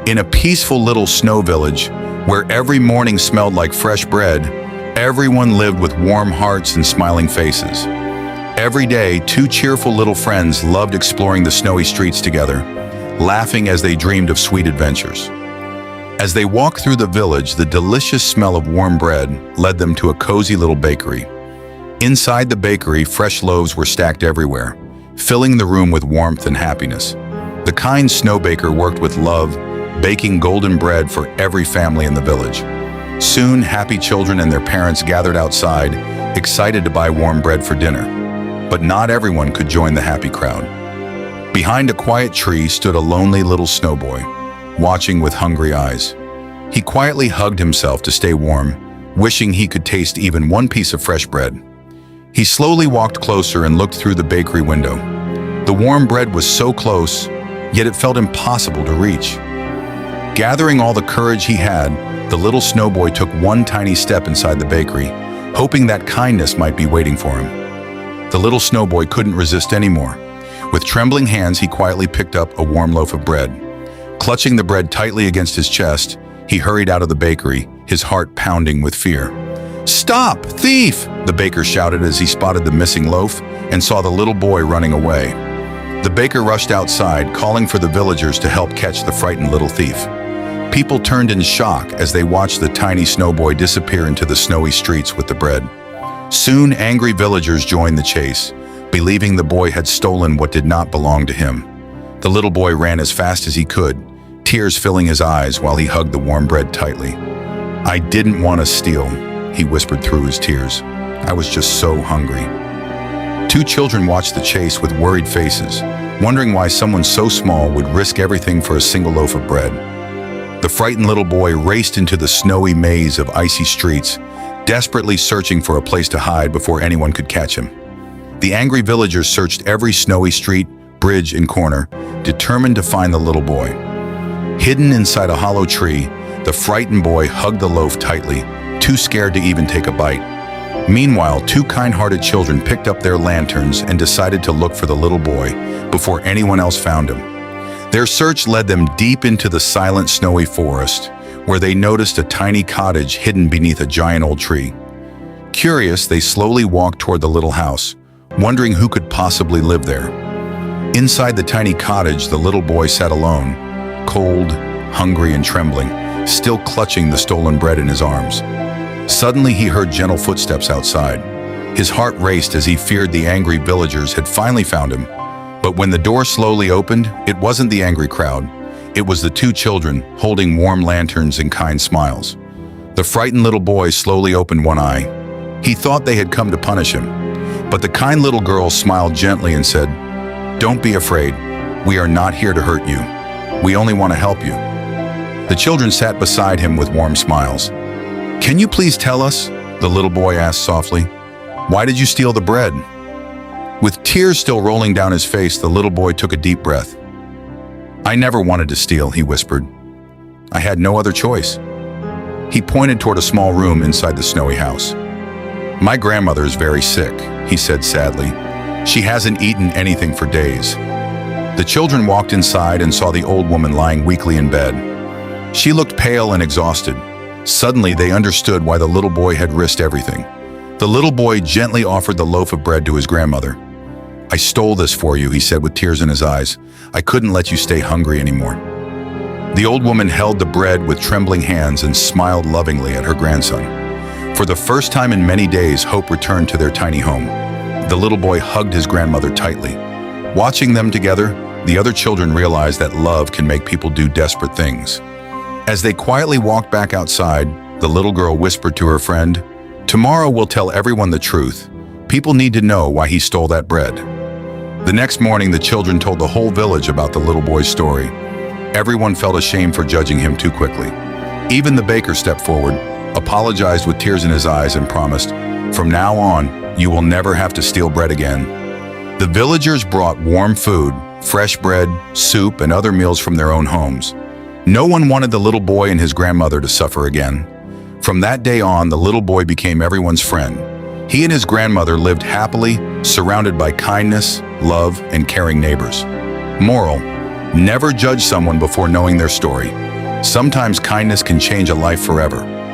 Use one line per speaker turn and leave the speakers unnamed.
In a peaceful little snow village, where every morning smelled like fresh bread, everyone lived with warm hearts and smiling faces. Every day, two cheerful little friends loved exploring the snowy streets together, laughing as they dreamed of sweet adventures. As they walked through the village, the delicious smell of warm bread led them to a cozy little bakery. Inside the bakery, fresh loaves were stacked everywhere, filling the room with warmth and happiness. The kind snow baker worked with love, baking golden bread for every family in the village. Soon, happy children and their parents gathered outside, excited to buy warm bread for dinner. But not everyone could join the happy crowd. Behind a quiet tree stood a lonely little snow boy, watching with hungry eyes. He quietly hugged himself to stay warm, wishing he could taste even one piece of fresh bread. He slowly walked closer and looked through the bakery window. The warm bread was so close, yet it felt impossible to reach. Gathering all the courage he had, the little snowboy took one tiny step inside the bakery, hoping that kindness might be waiting for him. The little snowboy couldn't resist anymore. With trembling hands, he quietly picked up a warm loaf of bread. Clutching the bread tightly against his chest, he hurried out of the bakery, his heart pounding with fear. "Stop, thief!" the baker shouted as he spotted the missing loaf and saw the little boy running away. The baker rushed outside, calling for the villagers to help catch the frightened little thief. People turned in shock as they watched the tiny snowboy disappear into the snowy streets with the bread. Soon, angry villagers joined the chase, believing the boy had stolen what did not belong to him. The little boy ran as fast as he could, tears filling his eyes while he hugged the warm bread tightly. "I didn't want to steal," he whispered through his tears. "I was just so hungry." Two children watched the chase with worried faces, wondering why someone so small would risk everything for a single loaf of bread. The frightened little boy raced into the snowy maze of icy streets, desperately searching for a place to hide before anyone could catch him. The angry villagers searched every snowy street, bridge, and corner, determined to find the little boy. Hidden inside a hollow tree, the frightened boy hugged the loaf tightly, too scared to even take a bite. Meanwhile, two kind-hearted children picked up their lanterns and decided to look for the little boy before anyone else found him. Their search led them deep into the silent, snowy forest, where they noticed a tiny cottage hidden beneath a giant old tree. Curious, they slowly walked toward the little house, wondering who could possibly live there. Inside the tiny cottage, the little boy sat alone, cold, hungry, and trembling, still clutching the stolen bread in his arms. Suddenly, he heard gentle footsteps outside. His heart raced as he feared the angry villagers had finally found him. But when the door slowly opened, it wasn't the angry crowd. It was the two children, holding warm lanterns and kind smiles. The frightened little boy slowly opened one eye. He thought they had come to punish him. But the kind little girl smiled gently and said, "Don't be afraid. We are not here to hurt you. We only want to help you." The children sat beside him with warm smiles. "Can you please tell us?" the little boy asked softly. "Why did you steal the bread?" With tears still rolling down his face, the little boy took a deep breath. "I never wanted to steal," he whispered. "I had no other choice." He pointed toward a small room inside the snowy house. "My grandmother is very sick," he said sadly. "She hasn't eaten anything for days." The children walked inside and saw the old woman lying weakly in bed. She looked pale and exhausted. Suddenly, they understood why the little boy had risked everything. The little boy gently offered the loaf of bread to his grandmother. "I stole this for you," he said with tears in his eyes. "I couldn't let you stay hungry anymore." The old woman held the bread with trembling hands and smiled lovingly at her grandson. For the first time in many days, hope returned to their tiny home. The little boy hugged his grandmother tightly. Watching them together, the other children realized that love can make people do desperate things. As they quietly walked back outside, the little girl whispered to her friend, "Tomorrow we'll tell everyone the truth. People need to know why he stole that bread." The next morning, the children told the whole village about the little boy's story. Everyone felt ashamed for judging him too quickly. Even the baker stepped forward, apologized with tears in his eyes, and promised, "From now on, you will never have to steal bread again." The villagers brought warm food, fresh bread, soup, and other meals from their own homes. No one wanted the little boy and his grandmother to suffer again. From that day on, the little boy became everyone's friend. He and his grandmother lived happily, surrounded by kindness, love, and caring neighbors. Moral: never judge someone before knowing their story. Sometimes kindness can change a life forever.